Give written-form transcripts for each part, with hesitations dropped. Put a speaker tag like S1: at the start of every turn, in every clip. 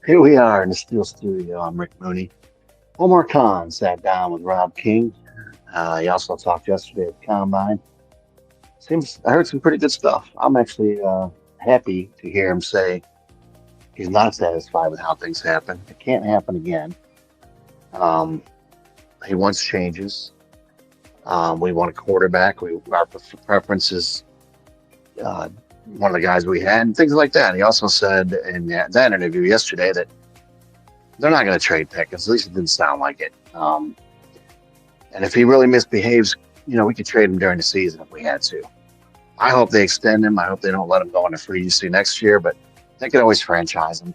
S1: Here we are in the Steel Studio. I'm Rick Mooney. Omar Khan sat down with Rob King. He also talked yesterday at the Combine. Seems I heard some pretty good stuff. I'm actually happy to hear him say he's not satisfied with how things happen. It can't happen again. Um, he wants changes. We want a quarterback. Our preference is one of the guys we had, and things like that. He also said in that interview yesterday that they're not going to trade Pickens. At least it didn't sound like it. And if he really misbehaves, we could trade him during the season if we had to. I hope they extend him. I hope they don't let him go into free agency next year, but they could always franchise him.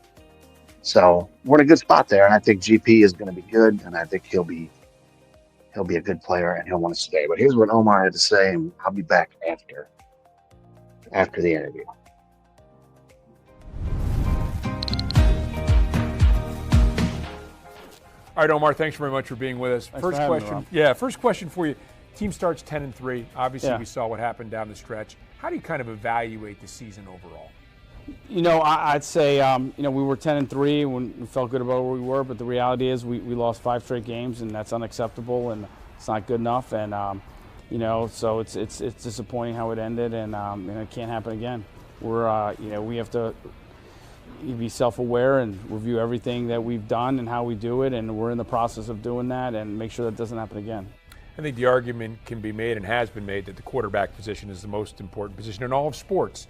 S1: So we're in a good spot there, and I think GP is going to be good, and I think he'll be a good player, and he'll want to stay. But here's what Omar had to say, and I'll be back after the interview.
S2: All right, Omar, thanks very much for being with us.
S3: Thanks for having me, Rob.
S2: First question for you. Team starts 10-3. Obviously, we saw what happened down the stretch. How do you kind of evaluate the season overall?
S3: I'd say, we were 10-3 when we felt good about where we were, but the reality is we lost 5 straight games, and that's unacceptable, and it's not good enough. And, so it's disappointing how it ended, and it can't happen again. We have to be self-aware and review everything that we've done and how we do it, and we're in the process of doing that and make sure that doesn't happen again.
S2: I think the argument can be made and has been made that the quarterback position is the most important position in all of sports.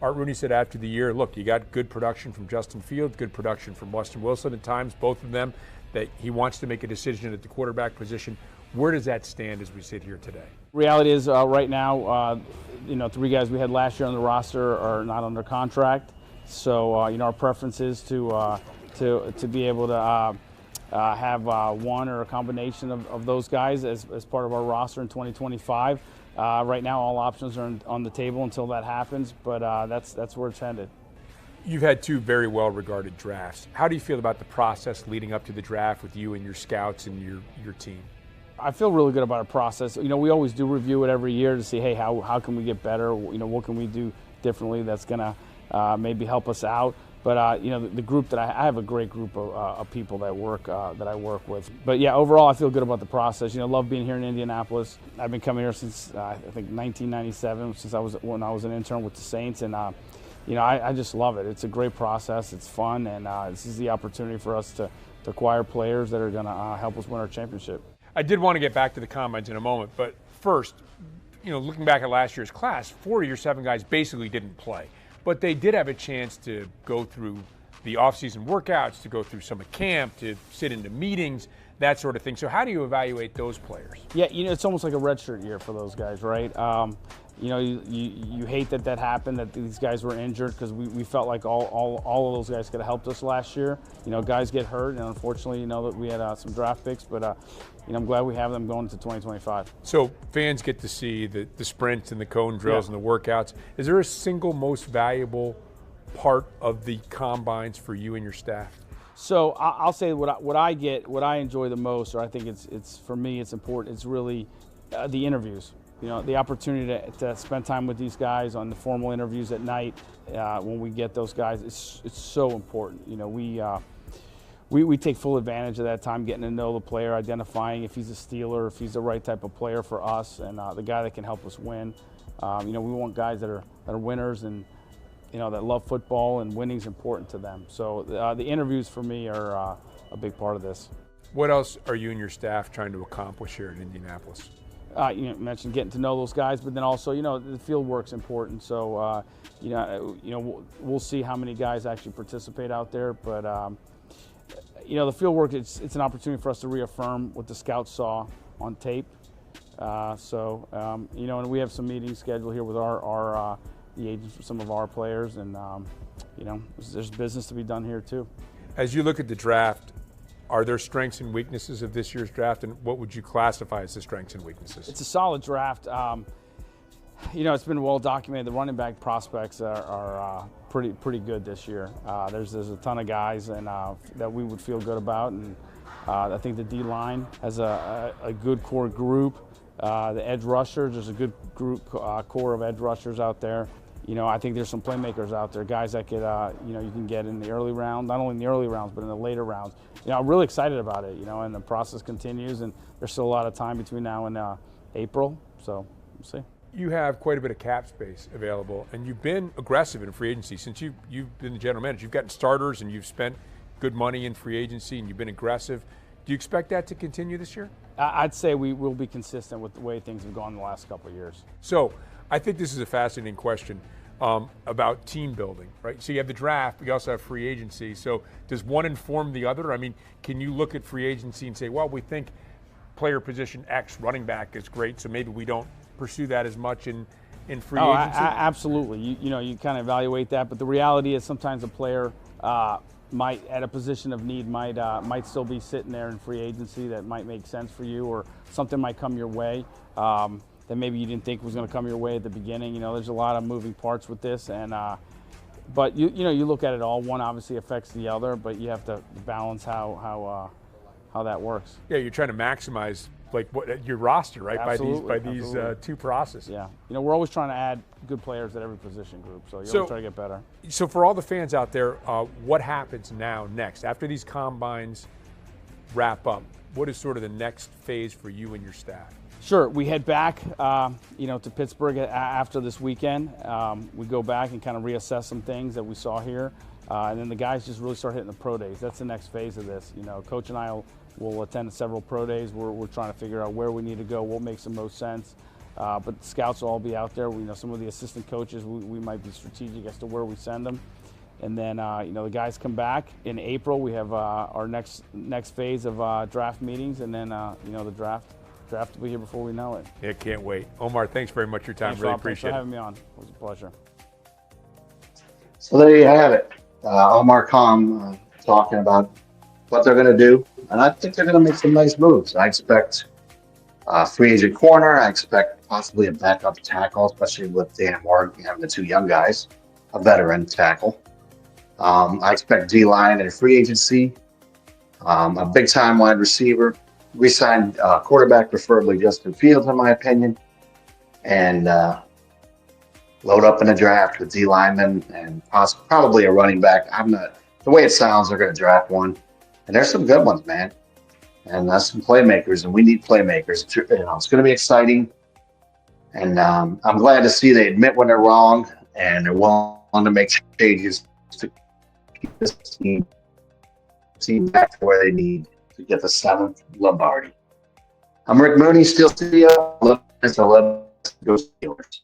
S2: Art Rooney said after the year, look, you got good production from Justin Fields, good production from Weston Wilson at times, both of them, that he wants to make a decision at the quarterback position. Where does that stand as we sit here today?
S3: Reality is right now, 3 guys we had last year on the roster are not under contract. So, our preference is to be able to have one or a combination of those guys as part of our roster in 2025. Right now, all options are on the table until that happens, but that's where it's headed.
S2: You've had 2 very well-regarded drafts. How do you feel about the process leading up to the draft with you and your scouts and your team?
S3: I feel really good about our process. We always do review it every year to see, hey, how can we get better? What can we do differently that's going to maybe help us out. But the group that I have a great group of people that I work with. But yeah, overall I feel good about the process. Love being here in Indianapolis. I've been coming here since I think 1997, when I was an intern with the Saints, and I just love it. It's a great process. It's fun, and this is the opportunity for us to acquire players that are going to help us win our championship.
S2: I did want to get back to the combines in a moment, but first, looking back at last year's class, 4 of your 7 guys basically didn't play. But they did have a chance to go through the offseason workouts, to go through some of camp, to sit into meetings, that sort of thing. So how do you evaluate those players?
S3: Yeah, it's almost like a redshirt year for those guys, right? You hate that happened, that these guys were injured, because we felt like all of those guys could have helped us last year. Guys get hurt, and unfortunately, that we had some draft picks, but I'm glad we have them going into 2025.
S2: So fans get to see the sprints and the cone drills and the workouts. Is there a single most valuable part of the combines for you and your staff?
S3: So I'll say what I enjoy the most, or I think it's for me, it's important. It's really the interviews. The opportunity to spend time with these guys on the formal interviews at night when we get those guys, it's so important. We take full advantage of that time, getting to know the player, identifying if he's a stealer, if he's the right type of player for us, and the guy that can help us win. We want guys that are winners and that love football, and winning's important to them. So the interviews for me are a big part of this.
S2: What else are you and your staff trying to accomplish here in Indianapolis?
S3: You mentioned getting to know those guys, but then also, the field work's important. So, we'll see how many guys actually participate out there. But, the field work, it's an opportunity for us to reaffirm what the scouts saw on tape. And we have some meetings scheduled here with the agents for some of our players, and there's business to be done here too.
S2: As you look at the draft, are there strengths and weaknesses of this year's draft, and what would you classify as the strengths and weaknesses?
S3: It's a solid draft. It's been well documented. The running back prospects are pretty good this year. There's a ton of guys and that we would feel good about, and I think the D line has a good core group. The edge rushers, there's a good group core of edge rushers out there. I think there's some playmakers out there, guys that could, you can get in the early round, not only in the early rounds, but in the later rounds. I'm really excited about it, and the process continues, and there's still a lot of time between now and April, so we'll see.
S2: You have quite a bit of cap space available, and you've been aggressive in free agency since you've been the general manager. You've gotten starters, and you've spent good money in free agency, and you've been aggressive. Do you expect that to continue this year?
S3: I'd say we will be consistent with the way things have gone the last couple of years.
S2: So I think this is a fascinating question about team building, right? So you have the draft, but you also have free agency. So does one inform the other? I mean, can you look at free agency and say, well, we think player position X, running back, is great, so maybe we don't pursue that as much in free agency?
S3: Absolutely. You kind of evaluate that, but the reality is sometimes a player might, at a position of need, might still be sitting there in free agency that might make sense for you, or something might come your way that maybe you didn't think was going to come your way at the beginning. There's a lot of moving parts with this, and but you look at it all. One obviously affects the other, but you have to balance how that works.
S2: Yeah, you're trying to maximize your roster, right?
S3: Absolutely,
S2: by these two processes.
S3: Yeah, we're always trying to add good players at every position group, so you always try to get better.
S2: So for all the fans out there, what happens next after these combines wrap up? What is sort of the next phase for you and your staff?
S3: Sure, we head back, to Pittsburgh after this weekend. We go back and kind of reassess some things that we saw here, and then the guys just really start hitting the pro days. That's the next phase of this. Coach and I will attend several pro days. We're trying to figure out where we need to go, what makes the most sense. But the scouts will all be out there. Some of the assistant coaches, we might be strategic as to where we send them. And then, the guys come back in April. We have our next phase of draft meetings, and then, the draft will be here before we know it.
S2: Yeah, can't wait. Omar, thanks very much for your time.
S3: Thanks,
S2: really
S3: Rob.
S2: appreciate
S3: Thanks for
S2: it.
S3: having me on. It was a pleasure.
S1: So there you have it. Omar Khan talking about what they're going to do. And I think they're going to make some nice moves. I expect free agent corner. I expect possibly a backup tackle, especially with Dan Moore having the two young guys, a veteran tackle. I expect D-line and free agency, a big-time wide receiver. Re-signed quarterback, preferably Justin Fields, in my opinion. And load up in a draft with D linemen and probably a running back. The way it sounds, they're going to draft one. And there's some good ones, man. And that's some playmakers, and we need playmakers. It's going to be exciting. And I'm glad to see they admit when they're wrong and they're willing to make changes to keep this team back to where they need to get the 7th Lombardi. I'm Rick Mooney, Steel Studio. Let's go Steelers.